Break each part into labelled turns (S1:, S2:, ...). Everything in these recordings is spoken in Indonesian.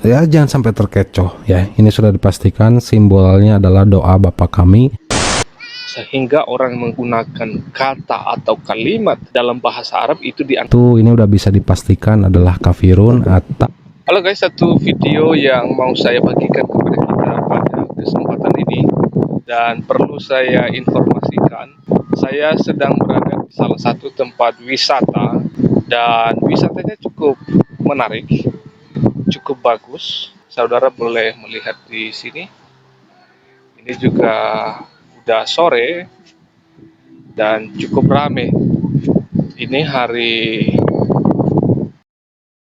S1: Ya jangan sampai terkecoh ya. Ini sudah dipastikan simbolnya adalah doa Bapa kami.
S2: Sehingga orang menggunakan kata atau kalimat dalam bahasa Arab itu
S1: Tuh ini udah bisa dipastikan adalah kafirun atau.
S2: Halo guys, satu video yang mau saya bagikan kepada kita pada kesempatan ini, dan perlu saya informasikan, saya sedang berada di salah satu tempat wisata dan wisatanya cukup menarik, cukup bagus. Saudara boleh melihat di sini. Ini juga udah sore dan cukup ramai. Ini hari,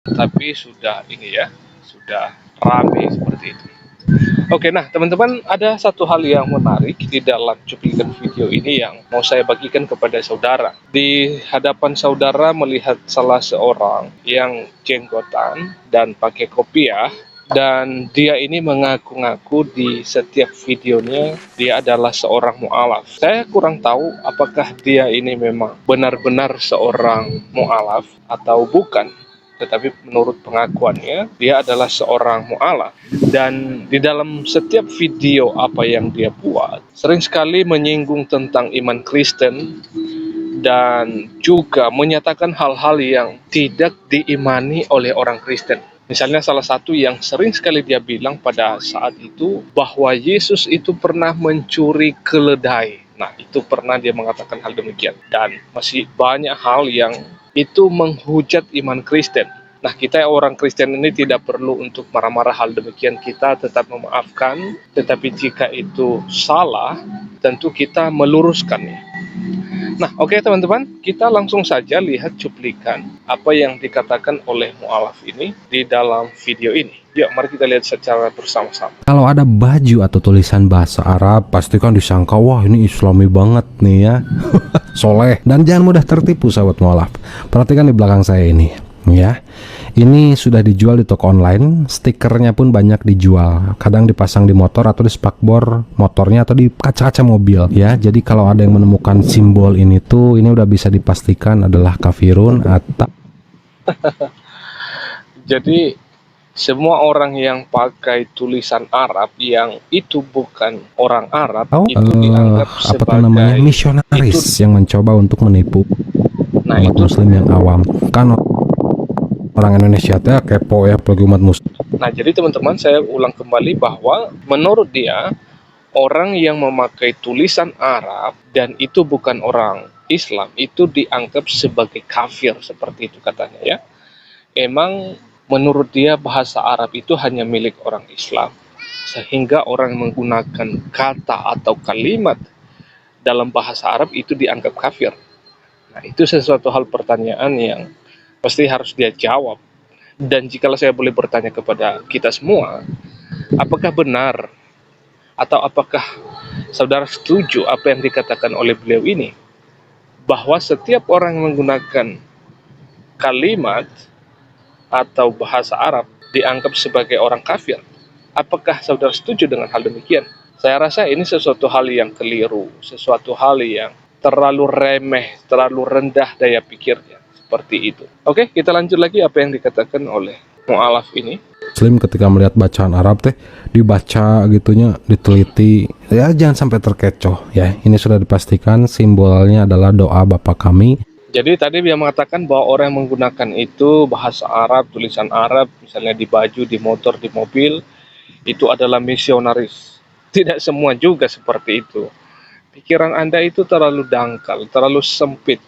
S2: tapi sudah ini ya, sudah ramai seperti itu. Oke, nah teman-teman, ada satu hal yang menarik di dalam cuplikan video ini yang mau saya bagikan kepada saudara. Di hadapan saudara melihat salah seorang yang jenggotan dan pakai kopiah, dan dia ini mengaku-ngaku di setiap videonya dia adalah seorang mu'alaf. Saya kurang tahu apakah dia ini memang benar-benar seorang mu'alaf atau bukan. Tetapi menurut pengakuannya, dia adalah seorang mu'alaf. Dan di dalam setiap video apa yang dia buat, sering sekali menyinggung tentang iman Kristen dan juga menyatakan hal-hal yang tidak diimani oleh orang Kristen. Misalnya salah satu yang sering sekali dia bilang pada saat itu, bahwa Yesus itu pernah mencuri keledai. Nah, itu pernah dia mengatakan hal demikian. Dan masih banyak hal yang itu menghujat iman Kristen. Nah, kita orang Kristen ini tidak perlu untuk marah-marah hal demikian. Kita tetap memaafkan, tetapi jika itu salah, tentu kita meluruskannya. Nah, oke teman-teman, kita langsung saja lihat cuplikan apa yang dikatakan oleh mu'alaf ini di dalam video ini. Yuk, mari kita lihat secara bersama-sama.
S1: Kalau ada baju atau tulisan bahasa Arab, pasti kan disangka, wah ini Islami banget nih ya. Soleh. Dan jangan mudah tertipu sahabat mu'alaf. Perhatikan di belakang saya ini ya. Ini sudah dijual di toko online, stikernya pun banyak dijual. Kadang dipasang di motor atau di spakbor motornya atau di kaca-kaca mobil ya. Jadi kalau ada yang menemukan simbol ini tuh, ini udah bisa dipastikan adalah kafirun atau.
S2: Jadi semua orang yang pakai tulisan Arab yang itu bukan orang Arab, itu dianggap
S1: apa tuh namanya,
S2: sebagai
S1: misionaris yang mencoba untuk menipu umat muslim yang awam. Kan orang Indonesia teh kepo ya, apalagi umat muslim.
S2: Nah, jadi teman-teman, saya ulang kembali bahwa menurut dia, orang yang memakai tulisan Arab dan itu bukan orang Islam, itu dianggap sebagai kafir, seperti itu katanya ya. Emang menurut dia bahasa Arab itu hanya milik orang Islam, sehingga orang menggunakan kata atau kalimat dalam bahasa Arab itu dianggap kafir. Nah, itu sesuatu hal pertanyaan yang pasti harus dia jawab. Dan jikalau saya boleh bertanya kepada kita semua, apakah benar atau apakah saudara setuju apa yang dikatakan oleh beliau ini, bahwa setiap orang yang menggunakan kalimat atau bahasa Arab dianggap sebagai orang kafir? Apakah saudara setuju dengan hal demikian? Saya rasa ini sesuatu hal yang keliru, sesuatu hal yang terlalu remeh, terlalu rendah daya pikirnya, seperti itu. Oke, kita lanjut lagi apa yang dikatakan oleh mu'alaf ini.
S1: Muslim ketika melihat bacaan Arab teh dibaca gitunya, diteliti ya, jangan sampai terkecoh ya. Ini sudah dipastikan simbolnya adalah doa Bapa kami.
S2: Jadi tadi dia mengatakan bahwa orang yang menggunakan itu bahasa Arab, tulisan Arab, misalnya di baju, di motor, di mobil, itu adalah misionaris. Tidak semua juga seperti itu. Pikiran Anda itu terlalu dangkal, terlalu sempit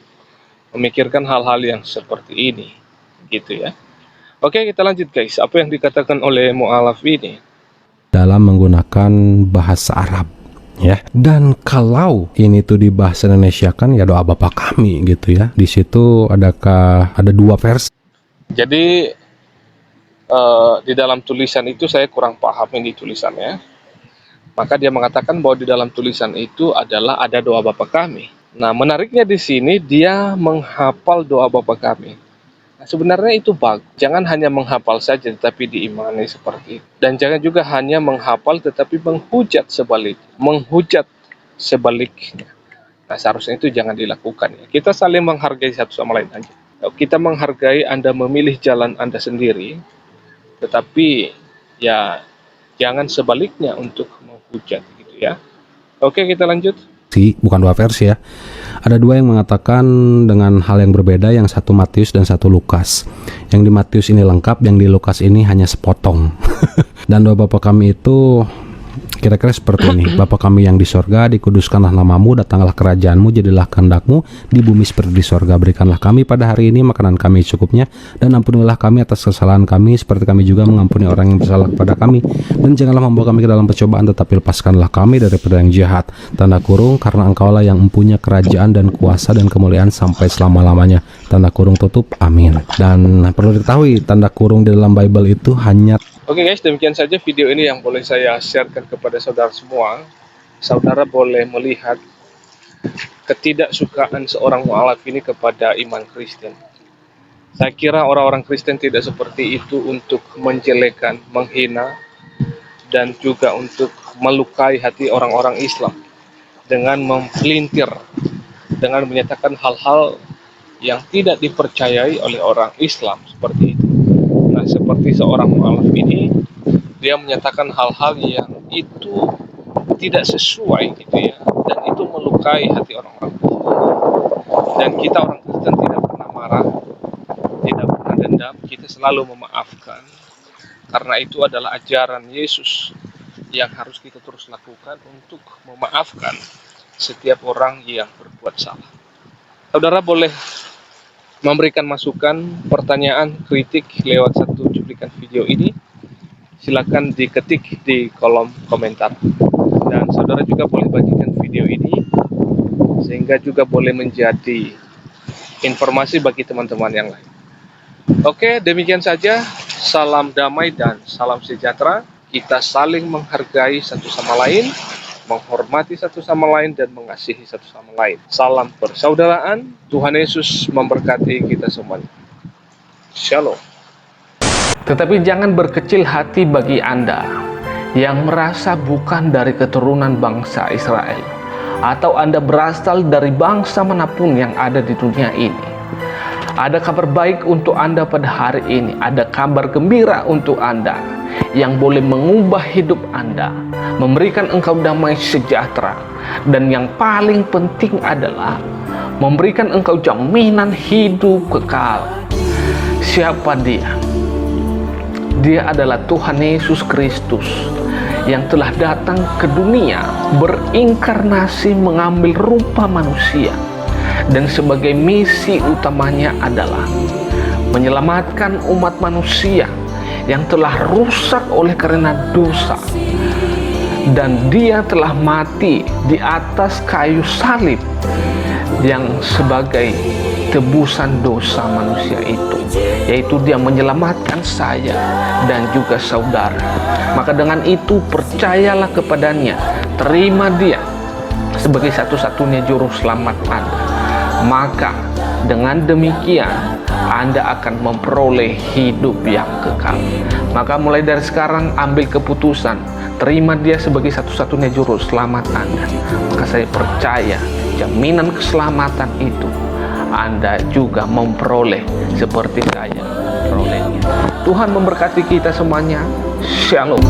S2: memikirkan hal-hal yang seperti ini, gitu ya. Oke, kita lanjut guys. Apa yang dikatakan oleh mu'alaf ini?
S1: Dalam menggunakan bahasa Arab ya. Dan kalau ini tuh di bahasa Indonesia kan ya doa Bapa kami gitu ya. Di situ ada dua versi.
S2: Jadi di dalam tulisan itu saya kurang paham ini tulisannya. Maka dia mengatakan bahwa di dalam tulisan itu adalah ada doa Bapa kami. Nah, menariknya di sini dia menghafal doa Bapa kami. Nah, sebenarnya itu bagus. Jangan hanya menghafal saja tetapi diimani seperti itu. Dan jangan juga hanya menghafal tetapi menghujat sebaliknya. Nah, seharusnya itu jangan dilakukan ya. Kita saling menghargai satu sama lain aja. Kita menghargai Anda memilih jalan Anda sendiri, tetapi ya jangan sebaliknya untuk menghujat gitu ya. Oke, kita lanjut.
S1: Bukan dua versi ya. Ada dua yang mengatakan dengan hal yang berbeda, yang satu Matius dan satu Lukas. Yang di Matius ini lengkap, yang di Lukas ini hanya sepotong. Dan doa Bapa kami itu kira-kira seperti ini. Bapa kami yang di sorga, dikuduskanlah namamu, datanglah kerajaanmu, jadilah kehendakmu di bumi seperti di sorga. Berikanlah kami pada hari ini makanan kami cukupnya, dan ampunilah kami atas kesalahan kami, seperti kami juga mengampuni orang yang bersalah kepada kami. Dan janganlah membawa kami ke dalam pencobaan, tetapi lepaskanlah kami daripada yang jahat. Tanda kurung, karena engkaulah yang mempunyai kerajaan dan kuasa dan kemuliaan sampai selama-lamanya. Tanda kurung tutup, amin. Dan perlu diketahui, tanda kurung di dalam Bible itu hanya.
S2: Oke guys, demikian saja video ini yang boleh saya sharekan kepada saudara semua. Saudara boleh melihat ketidaksukaan seorang mu'alaf ini kepada iman Kristen. Saya kira orang-orang Kristen tidak seperti itu untuk menjelekan, menghina, dan juga untuk melukai hati orang-orang Islam dengan mempelintir, dengan menyatakan hal-hal yang tidak dipercayai oleh orang Islam seperti itu. Nah, seperti seorang mu'alaf ini, dia menyatakan hal-hal yang itu tidak sesuai gitu ya, dan itu melukai hati orang-orang Kristen. Dan kita orang Kristen tidak pernah marah, tidak pernah dendam, kita selalu memaafkan, karena itu adalah ajaran Yesus yang harus kita terus lakukan untuk memaafkan setiap orang yang berbuat salah. Saudara boleh memberikan masukan, pertanyaan, kritik lewat satu cuplikan video ini. Silakan diketik di kolom komentar. Dan saudara juga boleh bagikan video ini sehingga juga boleh menjadi informasi bagi teman-teman yang lain. Oke, demikian saja. Salam damai dan salam sejahtera. Kita saling menghargai satu sama lain, menghormati satu sama lain, dan mengasihi satu sama lain. Salam persaudaraan. Tuhan Yesus memberkati kita semuanya. Shalom.
S3: Tetapi jangan berkecil hati bagi Anda yang merasa bukan dari keturunan bangsa Israel, atau Anda berasal dari bangsa manapun yang ada di dunia ini. Ada kabar baik untuk Anda pada hari ini. Ada kabar gembira untuk Anda yang boleh mengubah hidup Anda, memberikan engkau damai sejahtera, dan yang paling penting adalah memberikan engkau jaminan hidup kekal. Siapa dia? Dia adalah Tuhan Yesus Kristus yang telah datang ke dunia, berinkarnasi, mengambil rupa manusia, dan sebagai misi utamanya adalah menyelamatkan umat manusia yang telah rusak oleh karena dosa. Dan dia telah mati di atas kayu salib yang sebagai tebusan dosa manusia itu, yaitu dia menyelamatkan saya dan juga saudara. Maka dengan itu percayalah kepadanya, terima dia sebagai satu-satunya juru selamat Anda. Maka dengan demikian Anda akan memperoleh hidup yang kekal. Maka mulai dari sekarang ambil keputusan, terima dia sebagai satu-satunya juru selamat Anda. Maka saya percaya jaminan keselamatan itu Anda juga memperoleh seperti saya memperolehnya. Tuhan memberkati kita semuanya. Shalom.